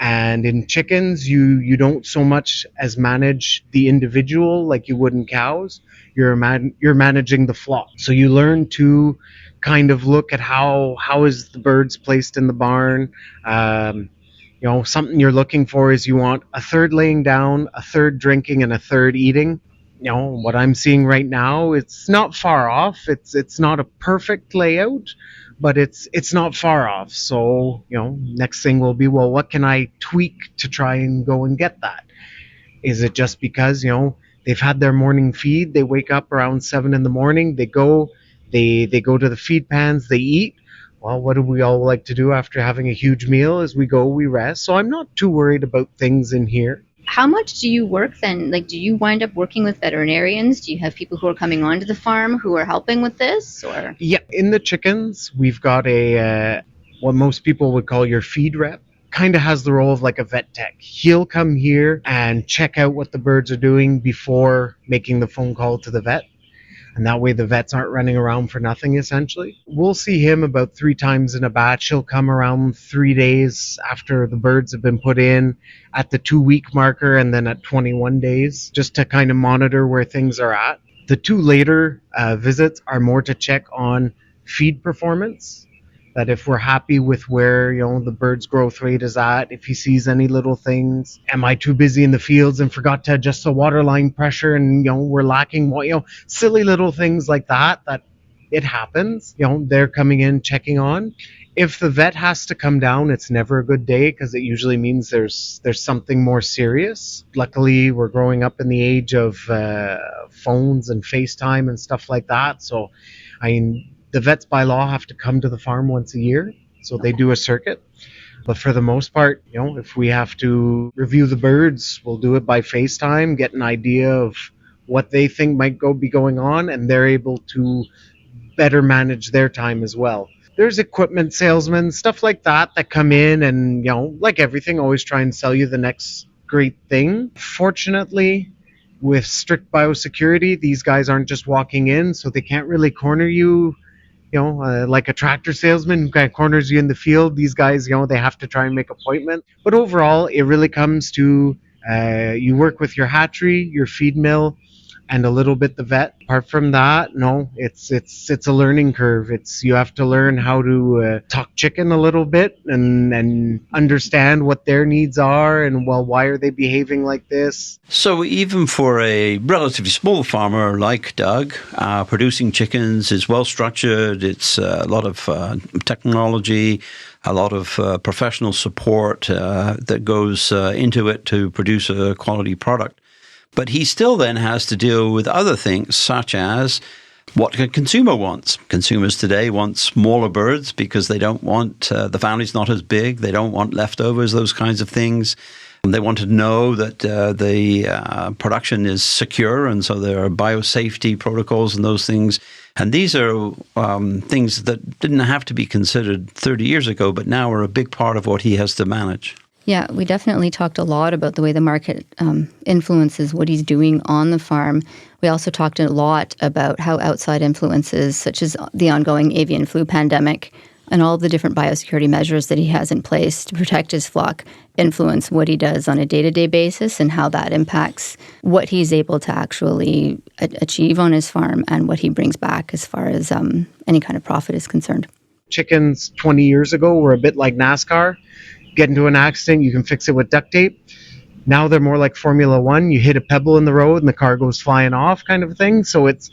And in chickens, you don't so much as manage the individual like you would in cows. You're managing the flock. So you learn to kind of look at how is the birds placed in the barn. Something you're looking for is you want a third laying down, a third drinking, and a third eating. What I'm seeing right now, it's not far off. It's not a perfect layout, but it's not far off. So, next thing will be, well, what can I tweak to try and go and get that? Is it just because, they've had their morning feed, they wake up around 7 in the morning, they go to the feed pans, they eat. Well, what do we all like to do after having a huge meal? Is we rest. So I'm not too worried about things in here. How much do you work then? Like, do you wind up working with veterinarians? Do you have people who are coming onto the farm who are helping with this? Or yeah, in the chickens, we've got what most people would call your feed rep. Kind of has the role of like a vet tech. He'll come here and check out what the birds are doing before making the phone call to the vet. And that way the vets aren't running around for nothing, essentially. We'll see him about 3 times in a batch. He'll come around 3 days after the birds have been put in, at the 2-week marker, and then at 21 days, just to kind of monitor where things are at. The 2 later visits are more to check on feed performance. That if we're happy with where the bird's growth rate is at, if he sees any little things, am I too busy in the fields and forgot to adjust the water line pressure, and we're lacking silly little things like that it happens. They're coming in checking on. If the vet has to come down, it's never a good day, because it usually means there's something more serious. Luckily, we're growing up in the age of phones and FaceTime and stuff like that. So the vets by law have to come to the farm once a year, so they do a circuit. But for the most part, if we have to review the birds, we'll do it by FaceTime, get an idea of what they think might be going on, and they're able to better manage their time as well. There's equipment salesmen, stuff like that come in and, like everything, always try and sell you the next great thing. Fortunately, with strict biosecurity, these guys aren't just walking in, so they can't really corner you. Like a tractor salesman who kind of corners you in the field. These guys, they have to try and make appointment. But overall, it really comes to you work with your hatchery, your feed mill, and a little bit the vet. Apart from that, no, it's a learning curve. You have to learn how to talk chicken a little bit and understand what their needs are, and why are they behaving like this. So even for a relatively small farmer like Doug, producing chickens is well structured. It's a lot of technology, a lot of professional support that goes into it to produce a quality product. But he still then has to deal with other things, such as what a consumer wants. Consumers today want smaller birds because they don't want, the family's not as big, they don't want leftovers, those kinds of things. They want to know that the production is secure, and so there are biosafety protocols and those things. And these are things that didn't have to be considered 30 years ago, but now are a big part of what he has to manage. Yeah, we definitely talked a lot about the way the market influences what he's doing on the farm. We also talked a lot about how outside influences, such as the ongoing avian flu pandemic and all the different biosecurity measures that he has in place to protect his flock, influence what he does on a day-to-day basis, and how that impacts what he's able to actually achieve on his farm and what he brings back as far as any kind of profit is concerned. Chickens 20 years ago were a bit like NASCAR. Get into an accident, you can fix it with duct tape. Now they're more like Formula One. You hit a pebble in the road and the car goes flying off, kind of thing. So it's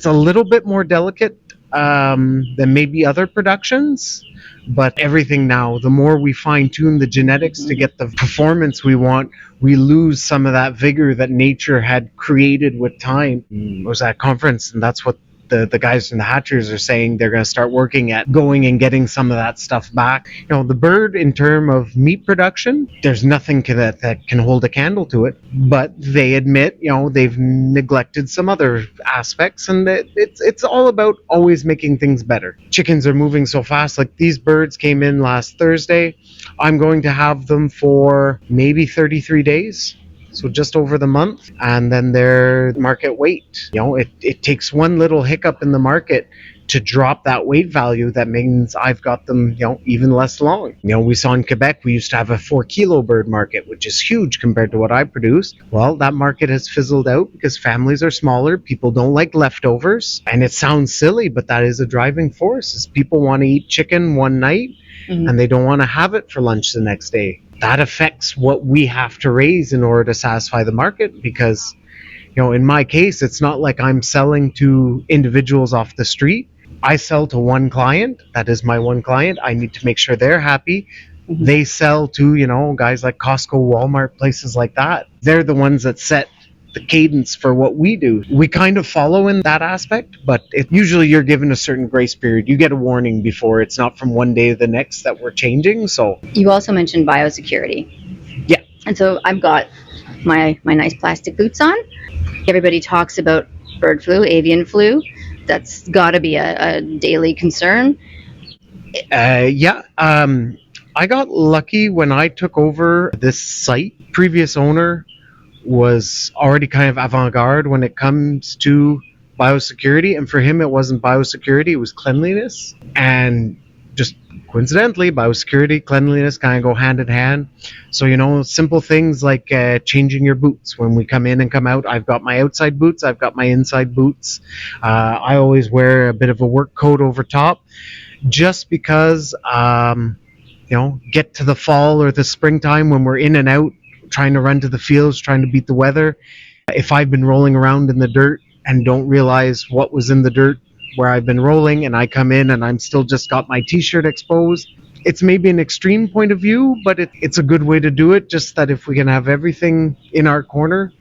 a little bit more delicate. than maybe other productions. But everything now, the more we fine tune the genetics to get the performance we want, we lose some of that vigor that nature had created with time. I was at a conference, and that's what the guys from the hatcheries are saying. They're going to start working at going and getting some of that stuff back. The bird, in terms of meat production, there's nothing that can hold a candle to it. But they admit, they've neglected some other aspects, and it's all about always making things better. Chickens are moving so fast. Like, these birds came in last Thursday. I'm going to have them for maybe 33 days. So just over the month, and then their market weight. It takes one little hiccup in the market to drop that weight value. That means I've got them, even less long. We saw in Quebec, we used to have a 4-kilo bird market, which is huge compared to what I produce. Well, that market has fizzled out because families are smaller. People don't like leftovers. And it sounds silly, but that is a driving force, is people want to eat chicken one night, and they don't want to have it for lunch the next day. That affects what we have to raise in order to satisfy the market, because, in my case, it's not like I'm selling to individuals off the street. I sell to one client. That is my one client. I need to make sure they're happy. They sell to, guys like Costco, Walmart, places like that. They're the ones that set the cadence for what we do. We kind of follow in that aspect, but usually you're given a certain grace period. You get a warning before. It's not from one day to the next that we're changing. So You also mentioned biosecurity. Yeah. And so I've got my nice plastic boots on. Everybody talks about bird flu, avian flu. That's got to be a daily concern. Yeah. I got lucky when I took over this site. Previous owner was already kind of avant-garde when it comes to biosecurity, and for him it wasn't biosecurity, it was cleanliness. And just coincidentally, biosecurity, cleanliness kind of go hand in hand. So simple things like changing your boots when we come in and come out. I've got my outside boots, I've got my inside boots. I always wear a bit of a work coat over top, just because get to the fall or the springtime when we're in and out, trying to run to the fields, trying to beat the weather. If I've been rolling around in the dirt and don't realize what was in the dirt where I've been rolling, and I come in and I'm still just got my t-shirt exposed, it's maybe an extreme point of view, but it's a good way to do it. Just that if we can have everything in our corner,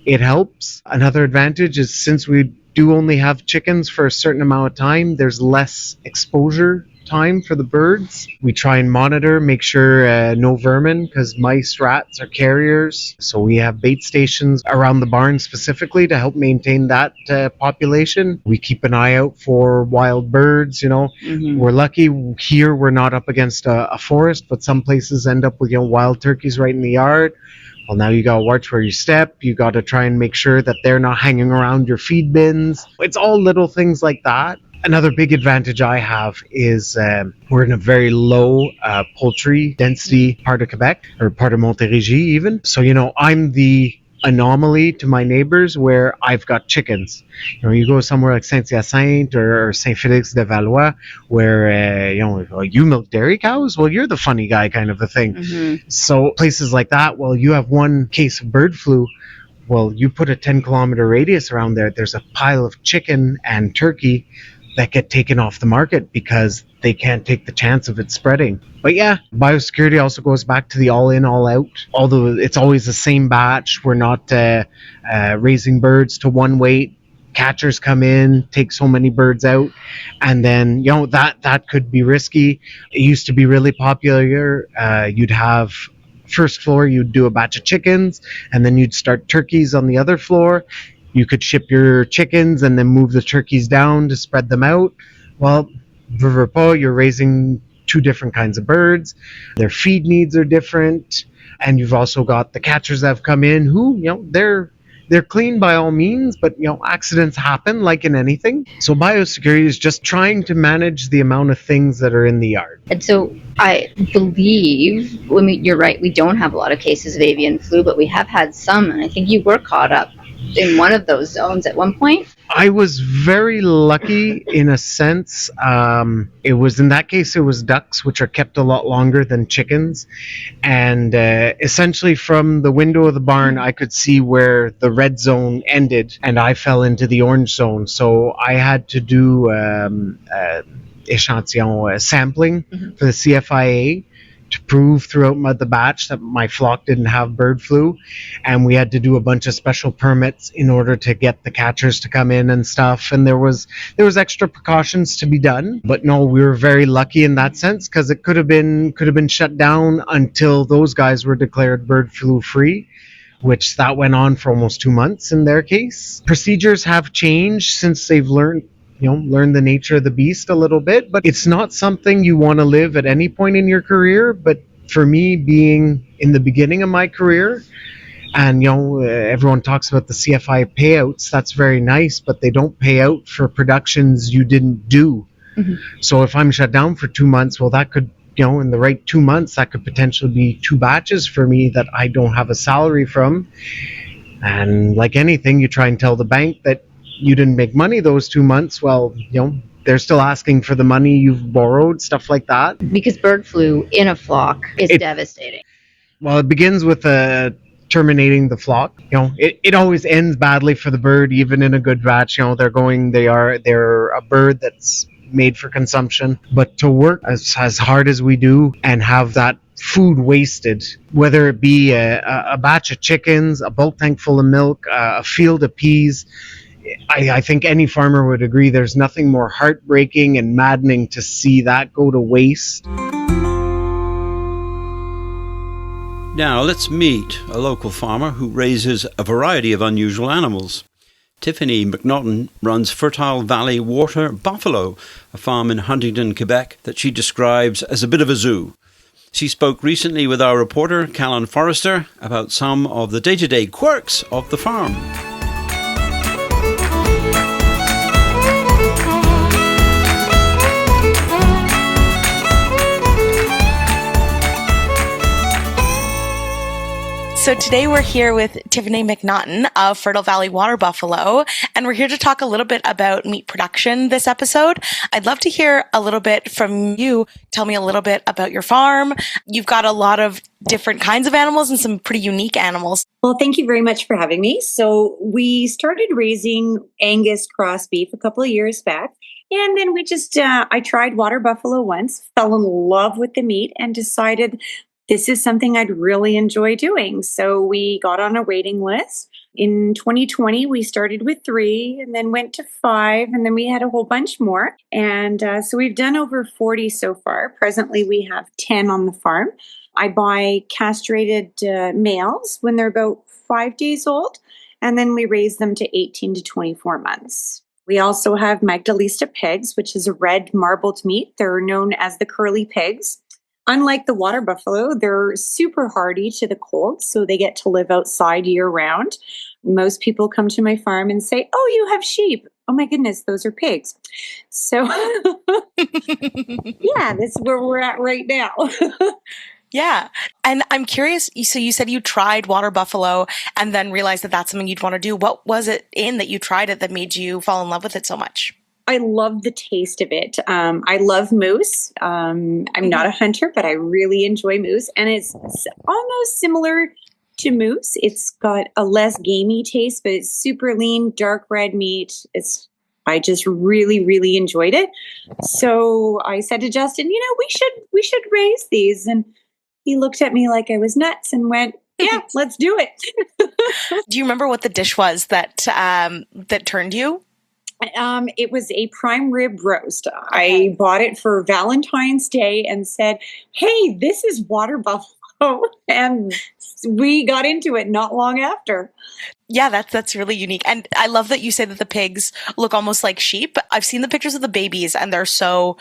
it helps. Another advantage is, since we do only have chickens for a certain amount of time, there's less exposure time for the birds. We try and monitor, make sure no vermin, because mice, rats are carriers. So we have bait stations around the barn specifically to help maintain that population. We keep an eye out for wild birds. We're lucky here we're not up against a forest, but some places end up with wild turkeys right in the yard. Well, now you got to watch where you step. You got to try and make sure that they're not hanging around your feed bins. It's all little things like that. Another big advantage I have is we're in a very low poultry density part of Quebec, or part of Montérégie even. So, I'm the anomaly to my neighbors where I've got chickens. You go somewhere like Saint-Hyacinthe or Saint-Félix-de-Valois where, you milk dairy cows? Well, you're the funny guy kind of a thing. So places like that, well, you have one case of bird flu. Well, you put a 10-kilometer radius around there, there's a pile of chicken and turkey that get taken off the market because they can't take the chance of it spreading. But yeah, biosecurity also goes back to the all in, all out. Although it's always the same batch, we're not raising birds to one weight. Catchers come in, take so many birds out, and then that could be risky. It used to be really popular. You'd have first floor, you'd do a batch of chickens, and then you'd start turkeys on the other floor. You could ship your chickens and then move the turkeys down to spread them out. Well, you're raising two different kinds of birds. Their feed needs are different. And you've also got the catchers that have come in who, they're clean by all means, but, accidents happen like in anything. So biosecurity is just trying to manage the amount of things that are in the yard. And so I believe, you're right, we don't have a lot of cases of avian flu, but we have had some, and I think you were caught up in one of those zones at one point. I was very lucky in a sense. It was in that case, it was ducks, which are kept a lot longer than chickens. And essentially from the window of the barn, I could see where the red zone ended and I fell into the orange zone. So I had to do échantillon sampling for the CFIA to prove throughout the batch that my flock didn't have bird flu, and we had to do a bunch of special permits in order to get the catchers to come in and stuff, and there was extra precautions to be done. But no, we were very lucky in that sense, because it could have been shut down until those guys were declared bird flu free, which that went on for almost 2 months in their case. Procedures have changed since they've learned the nature of the beast a little bit, but it's not something you want to live at any point in your career. But for me, being in the beginning of my career, and everyone talks about the CFI payouts, that's very nice, but they don't pay out for productions you didn't do. So if I'm shut down for 2 months, well, that could, in the right 2 months, that could potentially be 2 batches for me that I don't have a salary from. And like anything, you try and tell the bank that you didn't make money those 2 months. Well, they're still asking for the money you've borrowed, stuff like that. Because bird flu in a flock is devastating. Well, it begins with terminating the flock. It always ends badly for the bird, even in a good batch. They're a bird that's made for consumption. But to work as hard as we do and have that food wasted, whether it be a batch of chickens, a bulk tank full of milk, a field of peas, I think any farmer would agree there's nothing more heartbreaking and maddening to see that go to waste. Now let's meet a local farmer who raises a variety of unusual animals. Tiffany McNaughton runs Fertile Valley Water Buffalo, a farm in Huntington, Quebec, that she describes as a bit of a zoo. She spoke recently with our reporter, Callan Forrester, about some of the day-to-day quirks of the farm. So today we're here with Tiffany McNaughton of Fertile Valley Water Buffalo, and we're here to talk a little bit about meat production this episode. I'd love to hear a little bit from you. Tell me a little bit about your farm. You've got a lot of different kinds of animals and some pretty unique animals. Well, thank you very much for having me. So we started raising Angus cross beef a couple of years back. And then we just, I tried water buffalo once, fell in love with the meat, and decided this is something I'd really enjoy doing. So we got on a waiting list. In 2020, we started with 3 and then went to 5, and then we had a whole bunch more. And so we've done over 40 so far. Presently, we have 10 on the farm. I buy castrated males when they're about 5 days old, and then we raise them to 18 to 24 months. We also have Magdalista pigs, which is a red marbled meat. They're known as the curly pigs. Unlike the water buffalo, they're super hardy to the cold, so they get to live outside year-round. Most people come to my farm and say, "Oh, you have sheep." Oh my goodness, those are pigs. So, yeah, that's where we're at right now. Yeah. And I'm curious, so you said you tried water buffalo and then realized that that's something you'd want to do. What was it in that you tried it that made you fall in love with it so much? I love the taste of it. I love moose. I'm not a hunter, but I really enjoy moose. And it's almost similar to moose. It's got a less gamey taste, but it's super lean, dark red meat. I just really, really enjoyed it. So I said to Justin, we should raise these. And he looked at me like I was nuts and went, "Yeah, let's do it." Do you remember what the dish was that turned you? It was a prime rib roast. I bought it for Valentine's Day and said, "Hey, this is water buffalo." And we got into it not long after. Yeah, that's really unique. And I love that you say that the pigs look almost like sheep. I've seen the pictures of the babies and they're so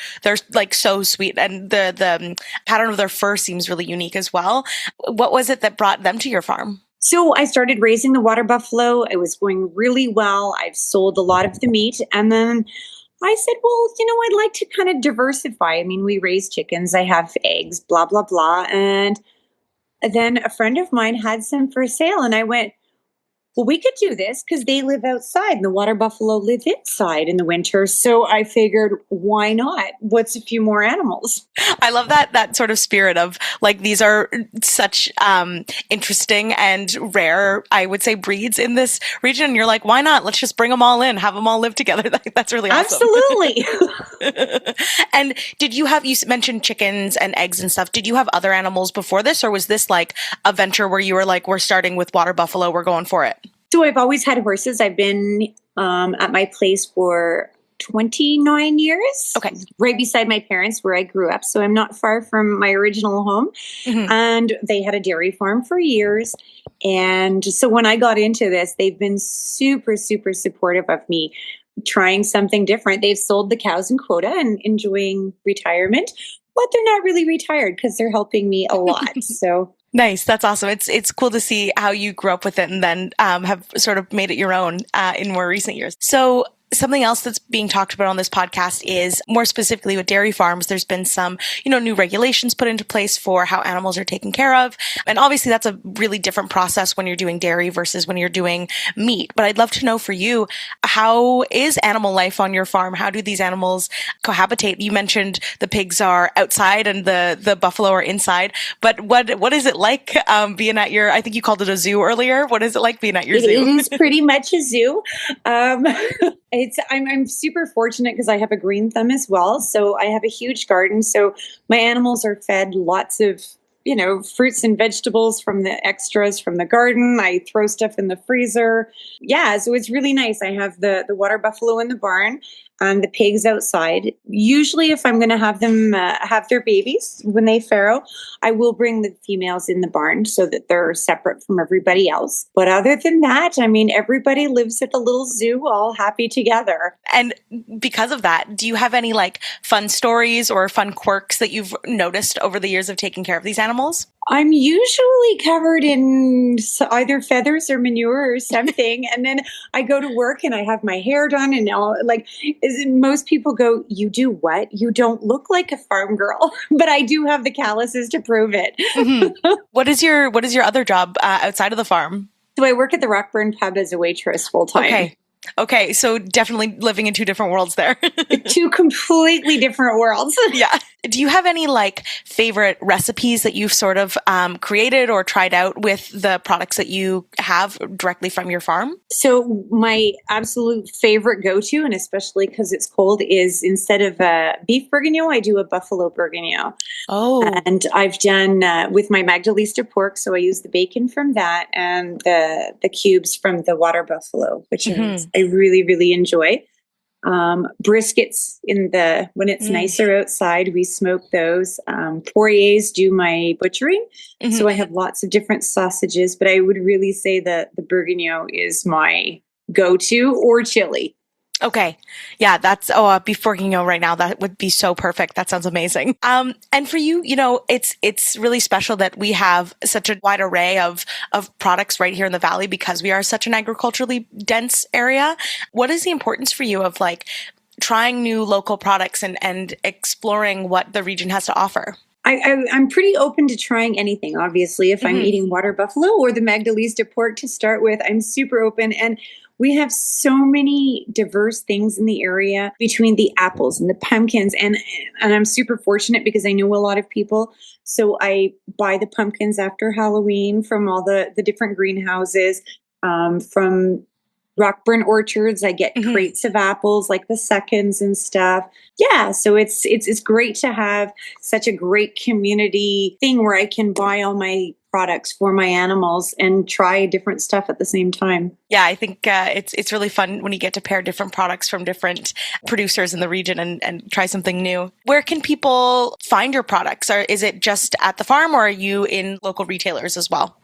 sweet. And the pattern of their fur seems really unique as well. What was it that brought them to your farm? So I started raising the water buffalo. It was going really well. I've sold a lot of the meat. And then I said, well, I'd like to kind of diversify. I mean, we raise chickens. I have eggs, blah, blah, blah. And then a friend of mine had some for sale. And I went, well, we could do this because they live outside and the water buffalo live inside in the winter. So I figured, why not? What's a few more animals? I love that sort of spirit of like, these are such interesting and rare, I would say, breeds in this region. And you're like, why not? Let's just bring them all in, have them all live together. That's really awesome. Absolutely. And you mentioned chickens and eggs and stuff. Did you have other animals before this, or was this like a venture where you were like, we're starting with water buffalo, we're going for it? So I've always had horses. I've been at my place for 29 years. Okay. Right beside my parents where I grew up. So I'm not far from my original home. Mm-hmm. And they had a dairy farm for years. And so when I got into this, they've been super, super supportive of me trying something different. They've sold the cows and quota and enjoying retirement, but they're not really retired because they're helping me a lot. So nice. That's awesome. It's cool to see how you grew up with it and then have sort of made it your own in more recent years. So something else that's being talked about on this podcast is more specifically with dairy farms. There's been some, new regulations put into place for how animals are taken care of. And obviously that's a really different process when you're doing dairy versus when you're doing meat. But I'd love to know for you, how is animal life on your farm? How do these animals cohabitate? You mentioned the pigs are outside and the buffalo are inside, but what is it like being at I think you called it a zoo earlier. What is it like being at your zoo? It is pretty much a zoo. I'm super fortunate because I have a green thumb as well. So I have a huge garden. So my animals are fed lots of, fruits and vegetables from the extras from the garden. I throw stuff in the freezer. Yeah, so it's really nice. I have the water buffalo in the barn and the pigs outside. Usually if I'm going to have them have their babies when they farrow, I will bring the females in the barn so that they're separate from everybody else. But other than that, everybody lives at the little zoo all happy together. And because of that, do you have any like fun stories or fun quirks that you've noticed over the years of taking care of these animals? I'm usually covered in either feathers or manure or something. And then I go to work and I have my hair done and all, most people go, you do what? You don't look like a farm girl, but I do have the calluses to prove it. Mm-hmm. What is your other job outside of the farm? So I work at the Rockburn pub as a waitress full time. Okay. So definitely living in two different worlds there. Two completely different worlds. Yeah. Do you have any like favorite recipes that you've sort of created or tried out with the products that you have directly from your farm? So my absolute favorite go-to, and especially because it's cold, is instead of beef bourguignon, I do a buffalo bourguignon. Oh. And I've done with my Magdalista pork, so I use the bacon from that and the cubes from the water buffalo, which I really, really enjoy. Briskets when it's nicer outside, we smoke those. Poiriers do my butchering. Mm-hmm. So I have lots of different sausages, but I would really say that the bourguignon is my go-to, or chili. Okay. Yeah, that's beef bourguignon right now. That would be so perfect. That sounds amazing. And for you, it's really special that we have such a wide array of products right here in the Valley because we are such an agriculturally dense area. What is the importance for you of like trying new local products and exploring what the region has to offer? I'm pretty open to trying anything, obviously. If I'm eating water buffalo or the Magdalista pork to start with, I'm super open. And we have so many diverse things in the area between the apples and the pumpkins. And I'm super fortunate because I know a lot of people. So I buy the pumpkins after Halloween from all the different greenhouses, from Rockburn orchards. I get crates of apples, like the seconds and stuff. Yeah, so it's great to have such a great community thing where I can buy all my products for my animals and try different stuff at the same time. Yeah, I think it's really fun when you get to pair different products from different producers in the region and try something new. Where can people find your products? Or is it just at the farm, or are you in local retailers as well?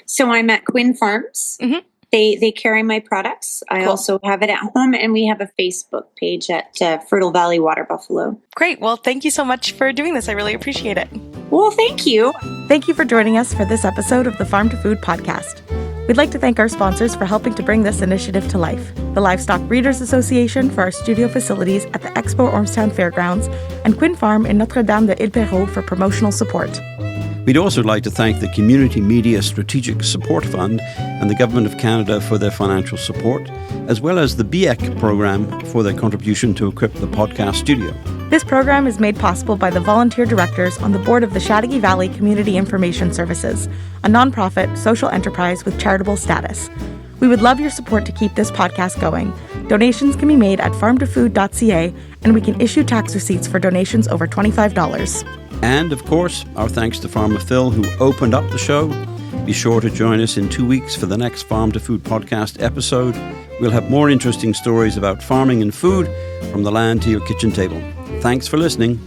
So I'm at Quinn Farms. Mm-hmm. They carry my products. I also have it at home, and we have a Facebook page at Fertile Valley Water Buffalo. Great. Well, thank you so much for doing this. I really appreciate it. Well, thank you. Thank you for joining us for this episode of the Farm to Food podcast. We'd like to thank our sponsors for helping to bring this initiative to life: the Livestock Breeders Association for our studio facilities at the Expo Ormstown Fairgrounds, and Quinn Farm in Notre-Dame de Ile-Perrot for promotional support. We'd also like to thank the Community Media Strategic Support Fund and the Government of Canada for their financial support, as well as the BEC program for their contribution to equip the podcast studio. This program is made possible by the volunteer directors on the board of the Chateauguay Valley Community Information Services, a nonprofit social enterprise with charitable status. We would love your support to keep this podcast going. Donations can be made at farmtofood.ca, and we can issue tax receipts for donations over $25. And, of course, our thanks to Farmer Phil, who opened up the show. Be sure to join us in 2 weeks for the next Farm to Food podcast episode. We'll have more interesting stories about farming and food from the land to your kitchen table. Thanks for listening.